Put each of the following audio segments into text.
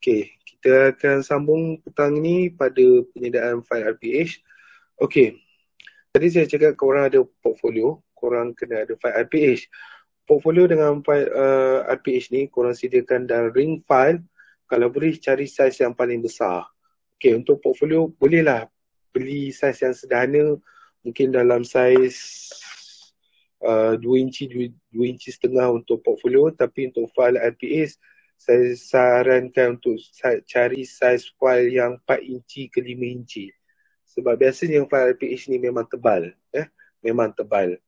Okey, kita akan sambung petang ini pada penyediaan fail RPH. Okey, tadi saya cakap korang ada portfolio, korang kena ada fail RPH. Portfolio dengan fail RPH ni korang sediakan dalam ring file, kalau boleh cari saiz yang paling besar. Okey, untuk portfolio bolehlah beli saiz yang sederhana, mungkin dalam saiz 2 inci, 2 inci setengah untuk portfolio, tapi untuk file RPH saya sarankan untuk cari saiz file yang 4 inci ke 5 inci. Sebab biasanya file RPH ni memang tebal. Memang tebal.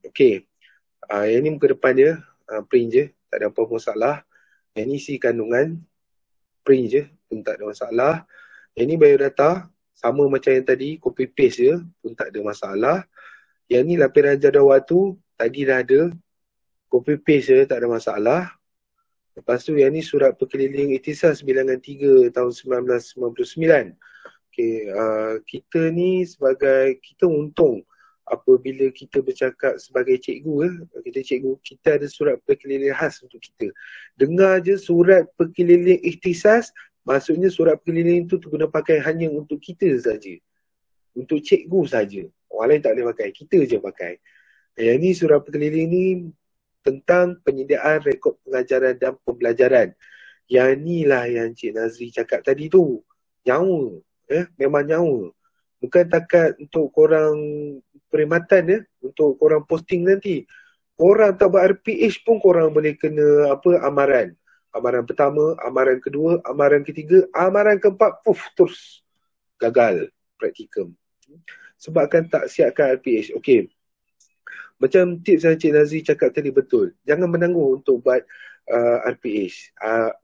Okey. Yang ni muka depan dia. Print je. Tak ada apa-apa masalah. Yang ni isi kandungan. Print je. Pun tak ada masalah. Yang ni biodata. Sama macam yang tadi. Copy paste je. Pun tak ada masalah. Yang ni laporan jadual waktu. Tadi dah ada. Copy paste je. Tak ada masalah. Lepas tu yang ni surat perkeliling Ihtisas bilangan 3 tahun 1999. Okay, kita ni sebagai, kita untung apabila kita bercakap sebagai cikgu, kita ada surat perkeliling khas untuk kita. Dengar je surat perkeliling Ihtisas, maksudnya surat perkeliling tu guna pakai hanya untuk kita saja. Untuk cikgu saja. Orang lain tak boleh pakai, kita je pakai. Yang ni surat perkeliling ni tentang penyediaan rekod pengajaran dan pembelajaran. Yang inilah yang Cik Nazri cakap tadi tu. Nyawa. Memang nyawa. Bukan takat untuk korang perkhidmatan, untuk korang posting nanti. Korang tak buat RPH pun korang boleh kena amaran. Amaran pertama, amaran kedua, amaran ketiga, amaran keempat, terus gagal praktikum. Sebabkan tak siapkan RPH. Okey. Macam tips yang Cik Nazri cakap tadi betul. Jangan menangguh untuk buat RPH.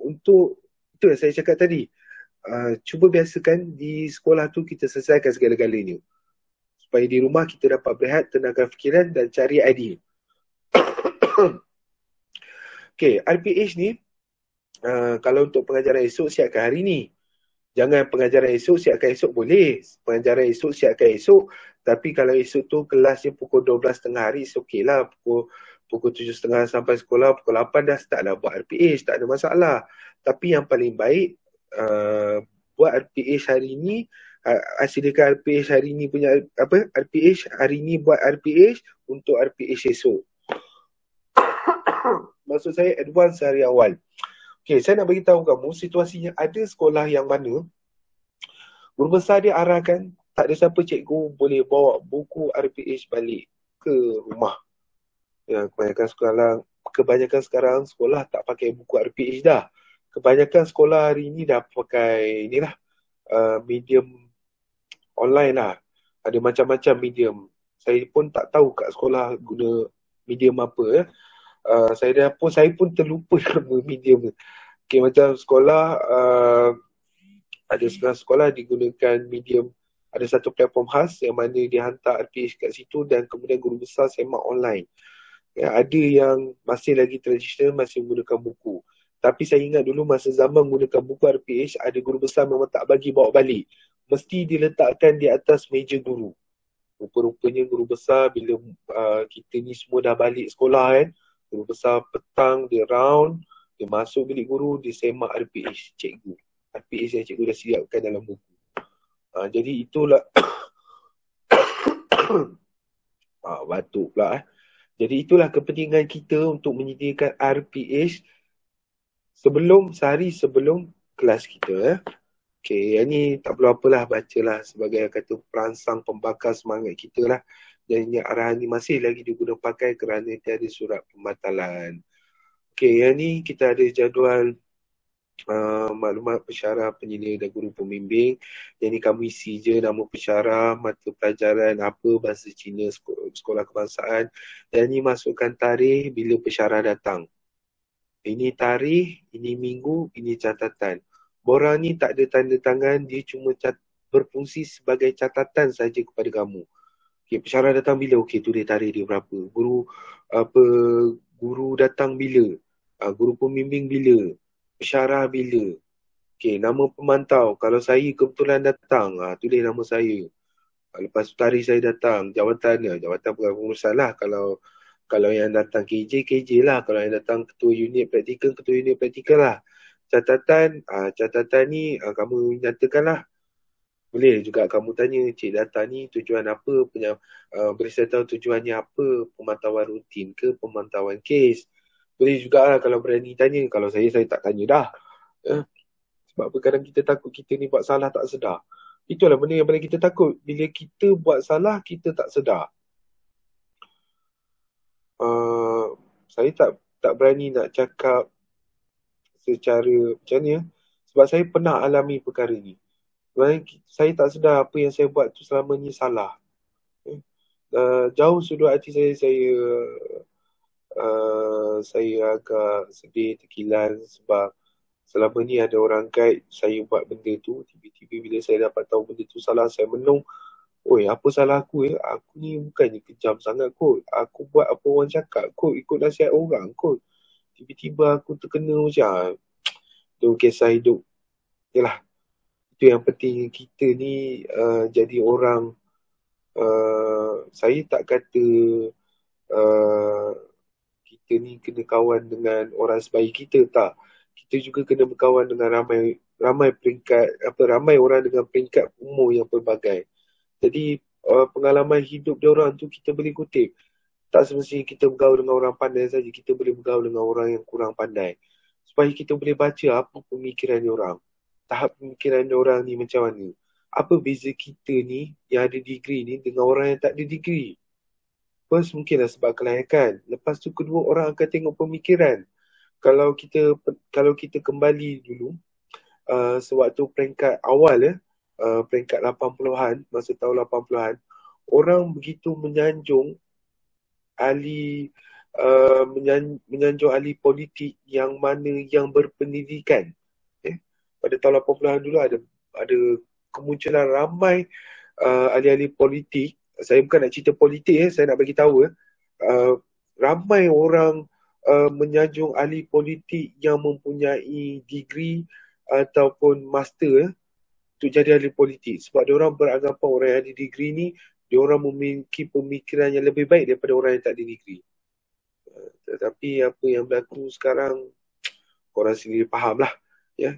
Untuk itu yang saya cakap tadi. Cuba biasakan di sekolah tu kita selesaikan segala-galanya. Supaya di rumah kita dapat berehat, tenangkan fikiran dan cari idea. Okay, RPH ni kalau untuk pengajaran esok siapkan hari ni. Jangan pengajaran esok siapkan esok boleh. Pengajaran esok siapkan esok. Tapi kalau esok tu kelasnya pukul 12.30 hari, okey lah. Pukul 7.30 sampai sekolah, pukul 8 dah start lah buat RPH. Tak ada masalah. Tapi yang paling baik, buat RPH hari ni, sediakan RPH hari ni punya RPH hari ni buat RPH untuk RPH esok. Maksud saya advance hari awal. Okay, saya nak bagi tahu kamu situasinya ada sekolah yang mana guru besar dia arahkan tak ada siapa cikgu boleh bawa buku RPH balik ke rumah. Ya, kebanyakan sekarang sekolah tak pakai buku RPH dah. Kebanyakan sekolah hari ni dah pakai inilah medium online lah. Ada macam-macam medium. Saya pun tak tahu kat sekolah guna medium apa. Saya pun terlupa nama medium. Okay, macam sekolah ada setengah sekolah digunakan medium, ada satu platform khas yang mana dia hantar RPH kat situ dan kemudian guru besar semak online. Ya, ada yang masih lagi tradisional, masih menggunakan buku. Tapi saya ingat dulu masa zaman menggunakan buku RPH, ada guru besar memang tak bagi bawa balik. Mesti diletakkan di atas meja guru. Rupa-rupanya guru besar bila kita ni semua dah balik sekolah kan, guru besar petang dia round, dia masuk bilik guru, dia semak RPH cikgu. RPH yang cikgu dah siapkan dalam buku. Jadi itulah batuk pula. Jadi itulah kepentingan kita untuk menyediakan RPH sehari sebelum kelas kita. Okay, yang ni tak perlu apalah, bacalah sebagai kata perangsang pembakar semangat kita lah. Dan arahan ni masih lagi digunakan pakai kerana tiada surat pembatalan. Okay, yang ni kita ada jadual maklumat pensyarah, penyelia dan guru pembimbing. Yang ni kamu isi je nama pensyarah, mata pelajaran apa, bahasa Cina, sekolah kebangsaan. Dan ni masukkan tarikh bila pensyarah datang. Ini tarikh, ini minggu, ini catatan. Borang ni tak ada tanda tangan, dia cuma berfungsi sebagai catatan saja kepada kamu. Okay, pensyarah datang bila? Okey, tu dia tarikh dia berapa. Guru datang bila? Guru pembimbing bila? Pensyarah bila? Okey, nama pemantau. Kalau saya kebetulan datang, tulis nama saya. Lepas tu tarikh saya datang. Jawatan bukan pengurusan lah. Kalau yang datang KJ lah. Kalau yang datang ketua unit praktikal lah. catatan ni kamu nyatakanlah. Boleh juga kamu tanya, Cik Data ni tujuan apa, beritahu tahu tujuannya apa, pemantauan rutin ke pemantauan kes. Boleh jugalah kalau berani tanya. Kalau saya tak tanya dah. Sebab apa kadang kita takut kita ni buat salah tak sedar. Itulah benda yang paling kita takut. Bila kita buat salah, kita tak sedar. Saya tak berani nak cakap secara macam ni. Sebab saya pernah alami perkara ni. Saya tak sedar apa yang saya buat tu selama ni salah. Jauh sudut hati saya agak sedih, terkilan sebab selama ni ada orang guide saya buat benda tu. Tiba-tiba bila saya dapat tahu benda tu salah, saya menung. Oi, apa salah aku ya? Aku ni bukannya kejam sangat kot. Aku buat apa orang cakap kot, ikut nasihat orang kot. Tiba-tiba aku terkena macam tu kisah hidup. Yalah, itu yang penting kita ni jadi orang. Saya tak kata kita ni kena kawan dengan orang sebaik kita, tak. Kita juga kena berkawan dengan ramai orang dengan peringkat umur yang pelbagai. Jadi pengalaman hidup diorang tu kita boleh kutip. Tak semestinya kita bergaul dengan orang pandai saja, kita boleh bergaul dengan orang yang kurang pandai. Supaya kita boleh baca apa pemikiran diorang. Tahap pemikiran diorang ni macam mana. Apa beza kita ni yang ada degree ni dengan orang yang tak ada degree. First mungkinlah sebab kelayakan. Lepas tu kedua orang akan tengok pemikiran. Kalau kita kembali dulu sewaktu peringkat awal peringkat 80-an, masa tahun 80-an, orang begitu menyanjung ahli politik yang mana yang berpendidikan. Pada tahun 80-an dulu ada kemunculan ramai ahli-ahli politik. Saya bukan nak cerita politik, saya nak bagi tahu ramai orang menyanjung ahli politik yang mempunyai degree ataupun master untuk jadi ahli politik. Sebab diorang beranggapan orang yang ada degree ni, diorang memiliki pemikiran yang lebih baik daripada orang yang tak ada degree. Tetapi apa yang berlaku sekarang, korang sendiri faham lah. Ya,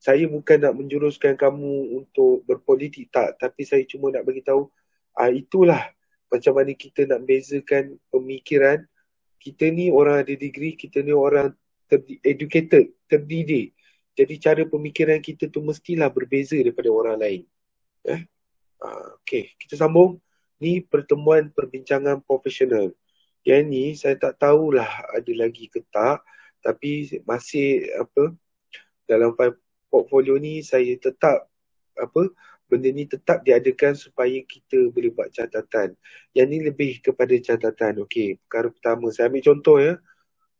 saya bukan nak menjuruskan kamu untuk berpolitik, tak. Tapi saya cuma nak bagi tahu itulah macam mana kita nak bezakan pemikiran. Kita ni orang ada degree, kita ni orang educated, terdidik. Jadi cara pemikiran kita tu mestilah berbeza daripada orang lain. Okay, kita sambung. Ni pertemuan perbincangan profesional. Yang ni saya tak tahulah ada lagi ke tak. Tapi masih dalam file portfolio ni saya tetap benda ni tetap diadakan supaya kita boleh buat catatan. Yang ni lebih kepada catatan. Okey, perkara pertama saya ambil contoh ya.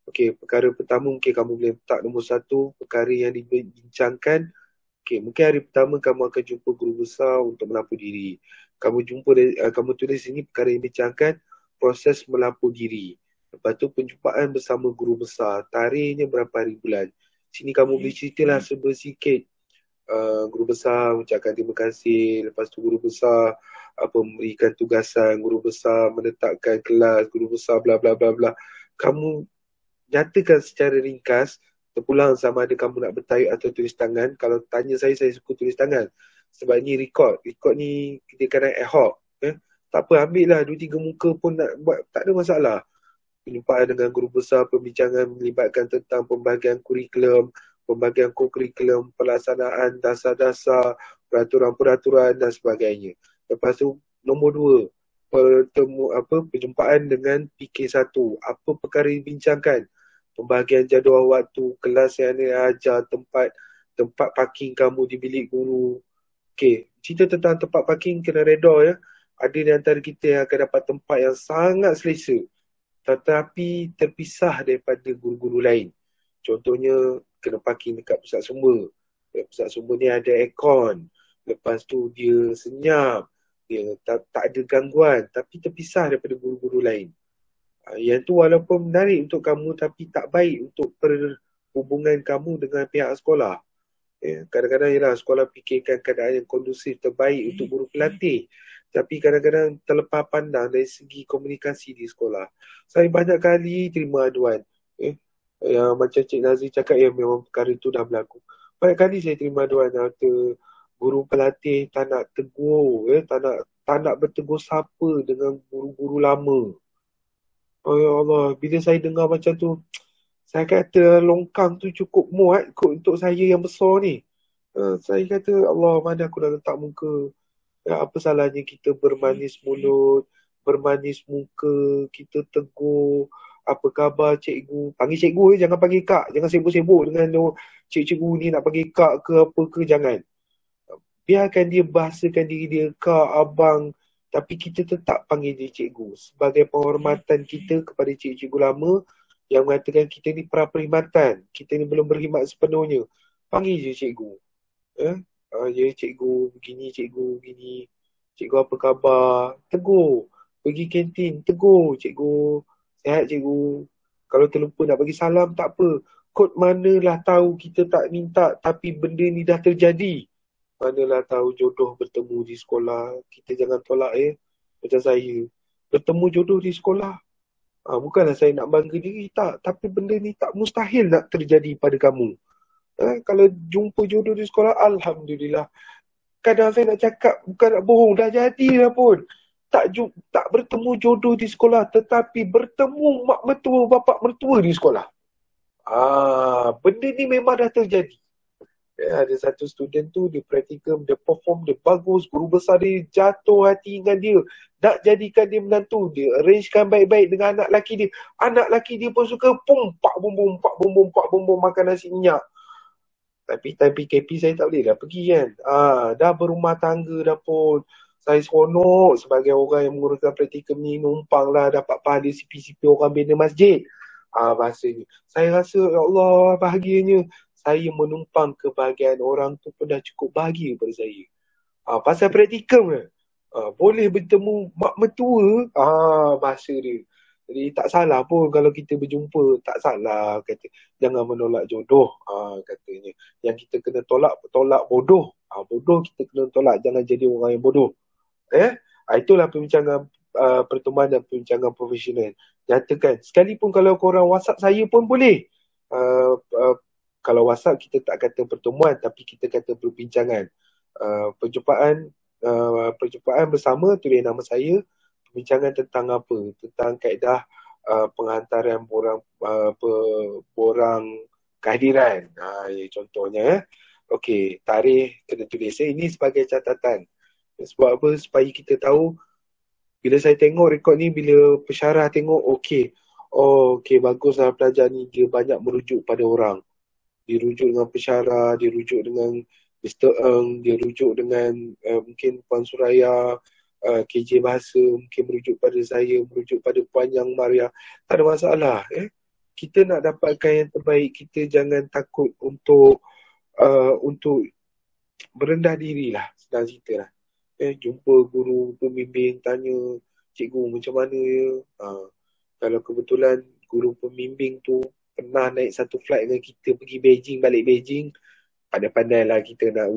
Okey, perkara pertama mungkin kamu boleh letak nombor 1, perkara yang dibincangkan. Okey, mungkin hari pertama kamu akan jumpa guru besar untuk melapor diri. Kamu tulis sini perkara yang dibincangkan, proses melapor diri. Lepas tu penjumpaan bersama guru besar. Tarikhnya berapa hari bulan. Sini kamu boleh ceritalah sikit. Guru besar mengucapkan terima kasih. Lepas tu guru besar memberikan tugasan, guru besar menetapkan kelas, guru besar bla bla bla bla. Kamu nyatakan secara ringkas, terpulang sama ada kamu nak bertayuk atau tulis tangan. Kalau tanya saya suka tulis tangan. Sebab ni record ni dia kadang ad hoc. Tak apa, ambil lah 2-3 muka pun nak buat, tak ada masalah. Penjumpaan dengan guru besar, pembincangan melibatkan tentang pembahagian kurikulum, pelaksanaan dasar-dasar, peraturan-peraturan dan sebagainya. Lepas tu nombor 2, perjumpaan dengan PK1. Apa perkara dibincangkan? Pembahagian jadual waktu, kelas yang anda ajar, tempat parking kamu di bilik guru. Okey, cerita tentang tempat parking kena reda ya. Ada di antara kita yang akan dapat tempat yang sangat selesa, tetapi terpisah daripada guru-guru lain. Contohnya, kena parking dekat pusat sumber. Pusat sumber ni ada aircon. Lepas tu dia senyap. Dia tak ada gangguan. Tapi terpisah daripada guru-guru lain. Yang tu walaupun menarik untuk kamu, tapi tak baik untuk perhubungan kamu dengan pihak sekolah. Kadang-kadang ialah sekolah fikirkan keadaan yang kondusif terbaik untuk guru pelatih. Tapi kadang-kadang terlepas pandang dari segi komunikasi di sekolah. Saya banyak kali terima aduan. Yang macam Cik Nazri cakap, ya memang perkara tu dah berlaku. Banyak kali saya terima aduan kata guru pelatih tak nak tegur, tak nak bertegur sapa dengan guru-guru lama. Oh ya Allah, bila saya dengar macam tu, saya kata longkang tu cukup muat kot untuk saya yang besar ni. Saya kata, Allah, mana aku dah letak muka. Ya, apa salahnya kita bermanis mulut, bermanis muka, kita tegur, apa khabar cikgu. Panggil cikgu jangan panggil kak. Jangan sibuk-sibuk dengan cikgu ni nak panggil kak ke apa ke, jangan. Biarkan dia bahasakan diri dia, kak, abang. Tapi kita tetap panggil dia cikgu. Sebagai penghormatan kita kepada cikgu-cikgu lama yang mengatakan kita ni pra-perkhidmatan. Kita ni belum berkhidmat sepenuhnya. Panggil je cikgu. Ya cikgu begini, cikgu begini. Cikgu apa khabar? Tegur. Pergi kantin, tegur. Cikgu, sihat cikgu. Kalau terlupa nak bagi salam, tak apa. Kod manalah tahu kita tak minta tapi benda ni dah terjadi. Manalah tahu jodoh bertemu di sekolah. Kita jangan tolak macam saya. Bertemu jodoh di sekolah. Bukanlah saya nak bangga diri, tak. Tapi benda ni tak mustahil nak terjadi pada kamu. Kalau jumpa jodoh di sekolah, Alhamdulillah. Kadang saya nak cakap, bukan nak bohong, dah jadi dah pun. Tak bertemu jodoh di sekolah, tetapi bertemu mak mertua, bapak mertua di sekolah. Benda ni memang dah terjadi. Ada satu student tu, dia praktikum, dia perform, dia bagus, guru besar dia jatuh hati dengan dia. Nak jadikan dia menantu, dia arrangekan baik-baik dengan anak lelaki dia. Anak lelaki dia pun suka, pak bum, makan nasi minyak. Tapi time PKP saya tak boleh dah pergi kan. Dah berumah tangga dah pun. Saya seronok sebagai orang yang menguruskan praktikum ni, numpang lah dapat pahala CP-CP orang bina masjid. Bahasanya. Saya rasa, ya Allah, bahagianya. Saya menumpang kebahagiaan orang tu pun dah cukup bahagia pada saya. Pasal praktikum ke? Boleh bertemu mak mertua, bahasa dia. Jadi tak salah pun kalau kita berjumpa, tak salah kata. Jangan menolak jodoh, katanya. Yang kita kena tolak bodoh. Bodoh kita kena tolak, jangan jadi orang yang bodoh. Itulah perbincangan pertemuan dan perbincangan profesional. Nyatakan, sekalipun kalau korang WhatsApp saya pun boleh. Kalau WhatsApp kita tak kata pertemuan, tapi kita kata perbincangan. Perjumpaan bersama, tulis nama saya. Perbincangan tentang apa? Tentang kaedah penghantaran borang kehadiran. Contohnya. Okey, tarikh kena tulis. Ini sebagai catatan. Sebab apa? Supaya kita tahu, bila saya tengok rekod ni, bila pensyarah tengok, okey, baguslah pelajar ni, dia banyak merujuk pada orang. Dia rujuk dengan pensyarah, dia rujuk dengan Mr. Eng, dia rujuk dengan mungkin Puan Suraya, KJ Bahasa, mungkin merujuk pada saya, merujuk pada Puan Yang Maria. Tak ada masalah. Kita nak dapatkan yang terbaik, kita jangan takut untuk berendah diri lah, senang cerita lah. Jumpa guru pembimbing, tanya, cikgu macam mana ya? Kalau kebetulan guru pembimbing tu pernah naik satu flight dengan kita pergi Beijing, balik Beijing, pandai-pandai lah kita nak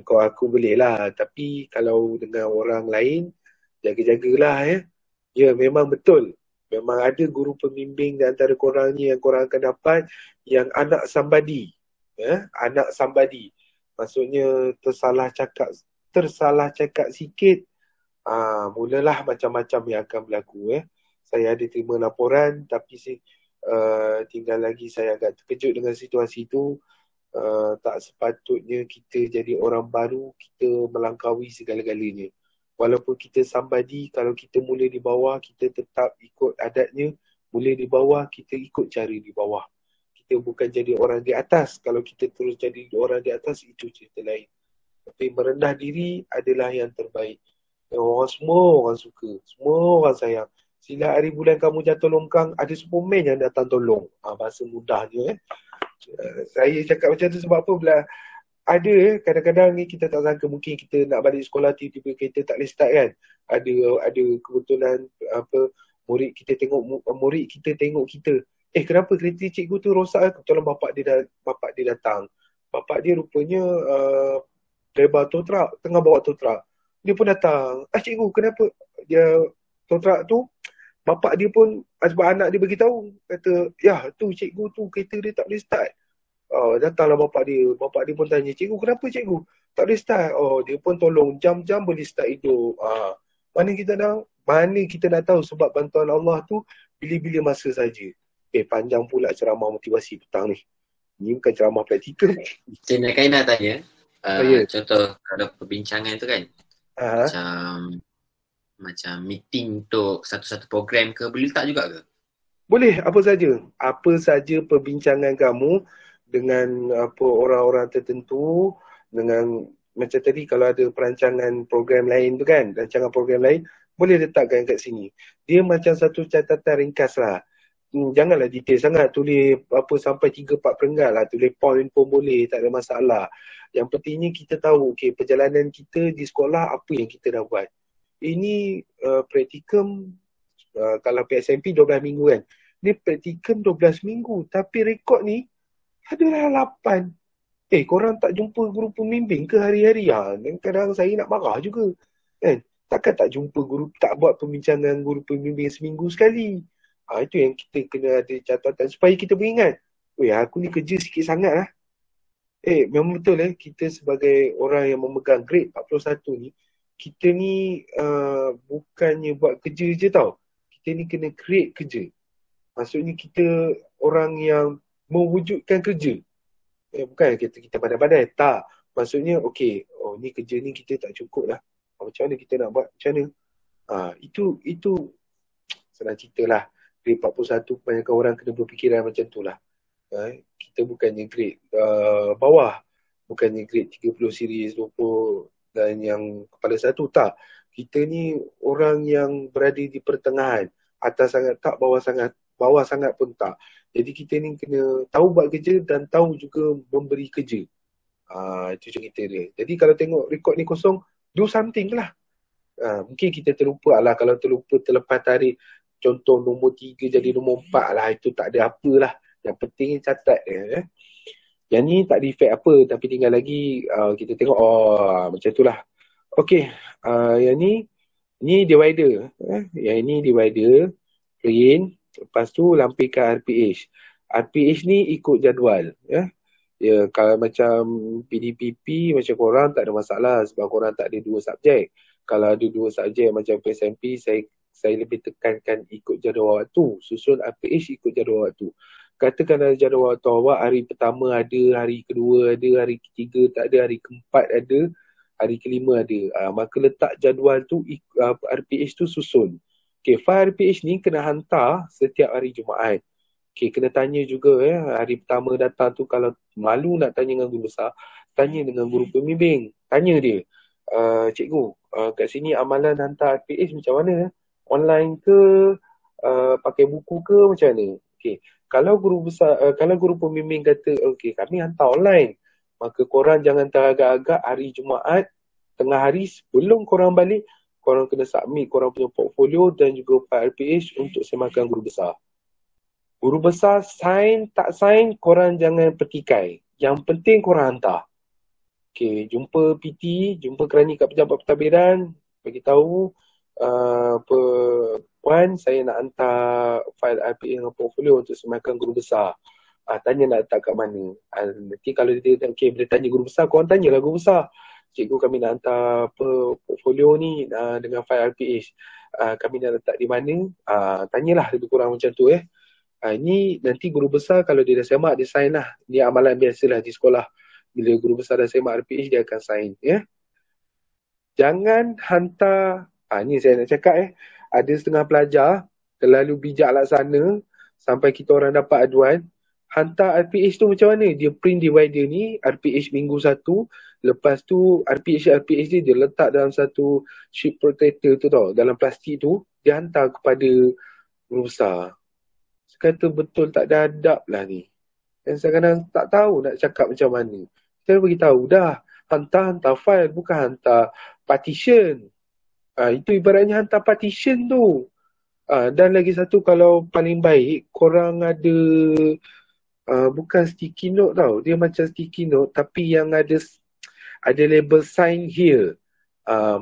kau aku boleh lah. Tapi kalau dengan orang lain, jaga-jagalah. Ya, memang betul. Memang ada guru pembimbing di antara korang ni yang korang akan dapat yang anak somebody. Anak somebody. Maksudnya tersalah cakap sikit, mulalah macam-macam yang akan berlaku. Saya ada terima laporan, tapi tinggal lagi saya agak terkejut dengan situasi itu. Tak sepatutnya kita jadi orang baru, kita melangkaui segala-galanya. Walaupun kita somebody, kalau kita mula di bawah, kita tetap ikut adatnya. Mula di bawah, kita ikut cara di bawah. Kita bukan jadi orang di atas. Kalau kita terus jadi orang di atas, itu cerita lain. Tapi merendah diri adalah yang terbaik. Semua orang suka, semua orang sayang. Sila hari bulan kamu jatuh longkang, ada Superman yang datang tolong. Bahasa mudahnya. Saya cakap macam tu sebab apa pula? Ada kadang-kadang ni kita tak sangka, mungkin kita nak balik sekolah tiba-tiba kita tak boleh start kan. Ada kebetulan murid kita tengok kita. Kenapa kereta cikgu tu rosak? Kebetulan bapak dia datang. Bapak dia rupanya driver tow truck, tengah bawa tow truck. Dia pun datang. Cikgu, kenapa dia tow truck tu Bapak dia pun, sebab anak dia beritahu, kata, ya tu cikgu tu kereta dia tak boleh start. Datanglah bapak dia pun tanya, cikgu kenapa cikgu? Tak boleh start. Dia pun tolong jam-jam boleh start hidup. Mana kita nak tahu sebab bantuan Allah tu bila-bila masa saja. Panjang pula ceramah motivasi petang ni. Ni bukan ceramah praktikal. Saya nak tanya, Ya. contoh kalau perbincangan tu kan, Ha. macam meeting untuk satu-satu program ke, boleh letak juga ke? Boleh, apa saja. Apa saja perbincangan kamu dengan apa orang-orang tertentu, dengan macam tadi kalau ada perancangan program lain tu kan, rancangan program lain, boleh letakkan kat sini. Dia macam satu catatan ringkas lah. Janganlah detail sangat, tulis apa sampai 3-4 perenggan lah, tulis point pun boleh, tak ada masalah. Yang pentingnya kita tahu, perjalanan kita di sekolah apa yang kita dah buat. Ini praktikum, kalau PSMP 12 minggu kan. Ni praktikum 12 minggu, tapi rekod ni adalah 8. Korang tak jumpa guru pembimbing ke hari-hari? Kadang saya nak marah juga. Kan? Takkan tak jumpa guru, tak buat pembincangan guru pembimbing seminggu sekali. Itu yang kita kena ada catatan supaya kita beringat. Aku ni kerja sikit sangat lah. Memang betul kita sebagai orang yang memegang grade 41 ni, kita ni bukannya buat kerja je tau. Kita ni kena create kerja. Maksudnya kita orang yang mewujudkan kerja. Bukan kita pandai-pandai. Tak. Maksudnya ni kerja ni kita tak cukup lah. Macam mana kita nak buat? Macam mana? Itu senang cerita lah. Grade 41 kebanyakan orang kena berfikiran macam tu lah. Kita bukannya grade bawah. Bukannya grade 30 series 20 dan yang kepala satu. Tak. Kita ni orang yang berada di pertengahan. Atas sangat tak, bawah sangat pun tak. Jadi kita ni kena tahu buat kerja dan tahu juga memberi kerja. Itu cerita dia. Jadi kalau tengok rekod ni kosong, do something lah. Mungkin kita terlupa lah. Kalau terlepas tarik contoh nombor 3 jadi nombor 4 lah. Itu tak ada apalah. Yang penting catat dia. Yang ni tak ada efek apa. Tapi tinggal lagi kita tengok macam tu lah. Okay. Yang ni divider. Yang ini divider. Print. Lepas tu lampikan RPH. RPH ni ikut jadual. Kalau macam PDPP macam korang tak ada masalah sebab korang tak ada 2 subjek. Kalau ada 2 subjek macam PSMP, saya lebih tekankan ikut jadual waktu. Susun RPH ikut jadual waktu. Katakan dalam jadual waktu awak hari pertama ada, hari kedua ada, hari ketiga tak ada, hari keempat ada, hari kelima ada. Maka letak jadual tu, RPH tu susun. File RPH ni kena hantar setiap hari Jumaat. Kena tanya juga hari pertama datang tu kalau malu nak tanya dengan guru besar, tanya dengan guru pembimbing. Tanya dia, cikgu, kat sini amalan hantar RPH macam mana? Online ke? Pakai buku ke? Macam mana? Kalau guru besar, kalau guru pembimbing kata, kami hantar online, maka korang jangan teragak-agak hari Jumaat, tengah hari sebelum korang balik, korang kena submit korang punya portfolio dan juga file RPH untuk semakan guru besar. Guru besar sign, tak sign, korang jangan petikai. Yang penting korang hantar. Jumpa PT, jumpa kerani kat pejabat pentadbiran, bagi tahu, Puan, saya nak hantar file RPH dengan portfolio untuk semakan guru besar. Tanya nak letak kat mana. Nanti kalau dia bila tanya guru besar, korang tanyalah guru besar. Cikgu, kami nak hantar portfolio ni dengan file RPH. Kami nak letak di mana? Tanyalah lebih kurang macam tu. Ini nanti guru besar kalau dia dah semak, dia sign lah. Ini amalan biasalah di sekolah. Bila guru besar dah semak RPH, dia akan sign. Jangan hantar, ni saya nak cakap ada setengah pelajar terlalu bijak laksana sampai kita orang dapat aduan. Hantar RPH tu macam mana? Dia print divider ni, RPH minggu 1, lepas tu RPH dia letak dalam satu sheet protector tu tau, dalam plastik tu, dia hantar kepada guru besar. Saya kata betul tak ada adab lah ni. Dan saya kadang tak tahu nak cakap macam mana. Saya beritahu dah, hantar file, bukan hantar partition. Itu ibaratnya hantar partition tu. Dan lagi satu, kalau paling baik, korang ada bukan sticky note tau. Dia macam sticky note tapi yang ada label sign here.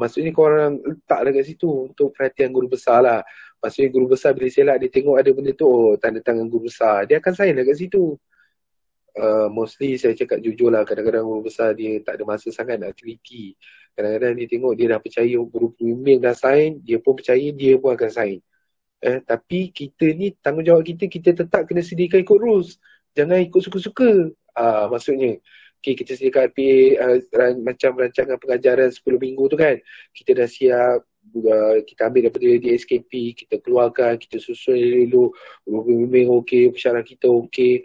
Maksudnya korang letaklah kat situ untuk perhatian guru besar lah. Maksudnya guru besar bila selak dia tengok ada benda tu, oh tanda tangan guru besar, dia akan sign lah kat situ. Mostly saya cakap jujur lah, kadang-kadang guru besar dia tak ada masa sangat nak teliti. Kadang-kadang dia tengok dia dah percaya guru pembimbing dah sign, dia pun percaya, dia pun akan sign. Tapi kita ni tanggungjawab kita, kita tetap kena sediakan ikut rules. Jangan ikut suka-suka. Maksudnya, okay, kita sediakan RPA macam rancangan pengajaran 10 minggu tu kan. Kita dah siap, kita ambil daripada DSKP, kita keluarkan, kita susun dulu, guru pembimbing okey, pesyarah kita okey,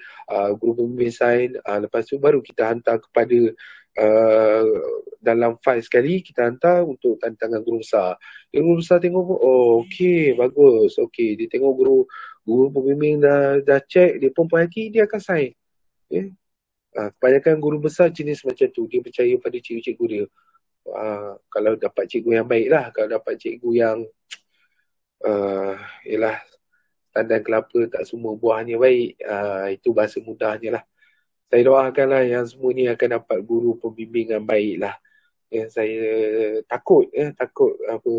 guru pembimbing sign, lepas tu baru kita hantar kepada dalam file sekali, kita hantar untuk tanda tangan guru besar. Guru besar tengok, oh okey, bagus, okey, dia tengok guru pembimbing dah check, dia pun puas hati, dia akan sign. Okay? Kebanyakan guru besar jenis macam tu, dia percaya pada cikgu-cikgu dia. Kalau dapat cikgu yang baik lah, kalau dapat cikgu yang yelah, tandan kelapa tak semua buahnya baik, itu bahasa mudahnya lah. Saya doakan lah yang semua ni akan dapat guru pembimbing yang baik lah. Saya takut apa,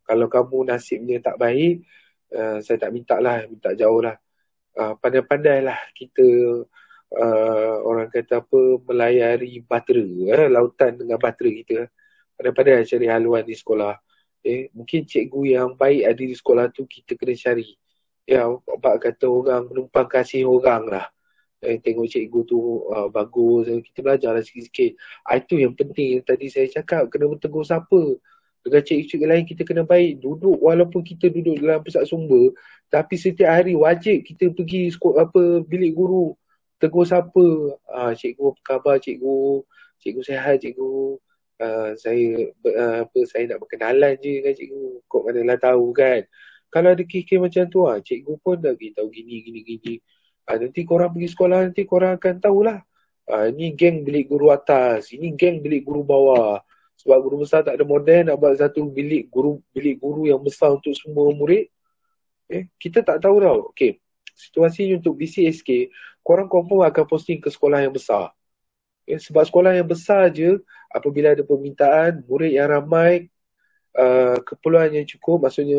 kalau kamu nasibnya tak baik, saya tak minta jauh lah. Pandai-pandai lah kita, orang kata apa, melayari bahtera, lautan dengan bahtera kita. Pandai-pandai cari haluan di sekolah. Mungkin cikgu yang baik ada di sekolah tu kita kena cari. Apa kata orang, menumpang kasih orang lah. Tengok cikgu tu bagus, kita belajar lah sikit-sikit. Itu yang penting yang tadi saya cakap, kena bertegur sapa. Dengan cikgu-cikgu lain kita kena baik. Duduk, walaupun kita duduk dalam pusat sumber, tapi setiap hari wajib kita pergi bilik guru, tegur sapa. Cikgu apa khabar cikgu? Cikgu sihat cikgu? Saya nak berkenalan je dengan cikgu. Kok manalah tahu kan. Kalau ada kes-kes macam tu, cikgu pun dah beritahu gini. Nanti korang pergi sekolah, nanti korang akan tahulah. Ini geng bilik guru atas, ini geng bilik guru bawah. Sebab guru besar tak ada model, nak buat satu bilik guru yang besar untuk semua murid. Kita tak tahu tau. Okay. Situasi untuk BCSK, korang confirm akan posting ke sekolah yang besar. Sebab sekolah yang besar je, apabila ada permintaan, murid yang ramai, keperluan yang cukup, maksudnya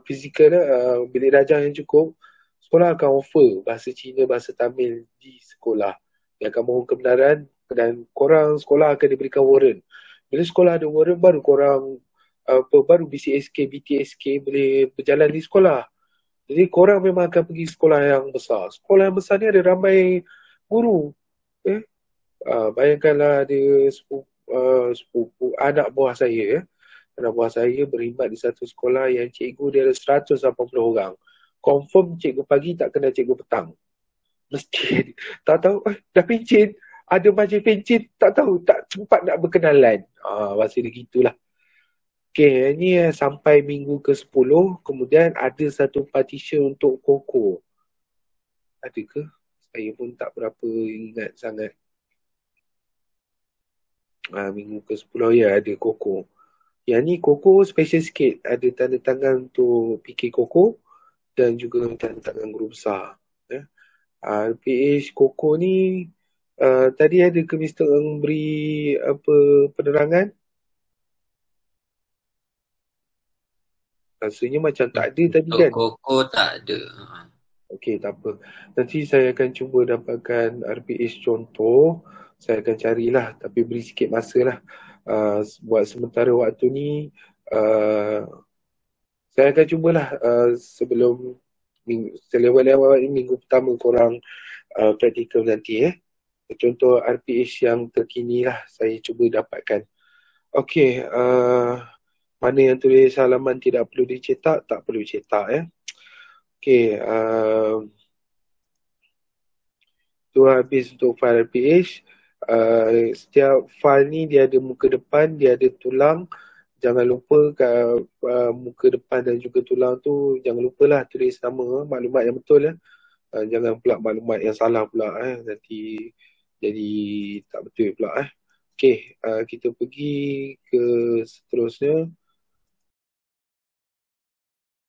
fizikal, bilik darjah yang cukup, sekolah akan offer bahasa Cina, bahasa Tamil di sekolah. Dia akan mohon kebenaran dan korang sekolah akan diberikan warrant. Bila sekolah ada warrant, baru korang baru BCSK, BTSK boleh berjalan di sekolah. Jadi korang memang akan pergi sekolah yang besar. Sekolah yang besar ni ada ramai guru. Bayangkanlah ada sepupu anak buah saya. Anak buah saya berkhidmat di satu sekolah yang cikgu dia ada 180 orang. Confirm cikgu pagi tak kenal cikgu petang. Mesti tak tahu, dah pencin, ada majlis pencin, tak tahu, tak sempat nak berkenalan. Bahasa dia gitulah. Okay, ni sampai minggu ke-10, kemudian ada satu partition untuk koko. Ada ke? Saya pun tak berapa ingat sangat. Minggu ke-10 ya ada koko. Yang ni koko special sikit. Ada tanda tangan untuk PK koko dan juga tanda tangan guru besar. RPH koko ni tadi ada ke Mr. Eng beri apa penerangan? Rasanya macam tak ada tadi kan? Koko tak ada. Okey, tak apa. Nanti saya akan cuba dapatkan RPH contoh. Saya akan carilah, tapi beri sikit masa lah. Buat sementara waktu ni, saya akan cubalah sebelum selewat-lewat minggu pertama korang praktikal nanti. Contoh RPH yang terkini lah saya cuba dapatkan. Okey, mana yang tulis halaman tidak perlu dicetak, tak perlu cetak Okey, tu habis untuk file RPH. Setiap file ni dia ada muka depan, dia ada tulang. Jangan lupa muka depan dan juga tulang tu, jangan lupalah tulis nama, maklumat yang betul jangan pula maklumat yang salah pula nanti jadi tak betul pula Okey, kita pergi ke seterusnya.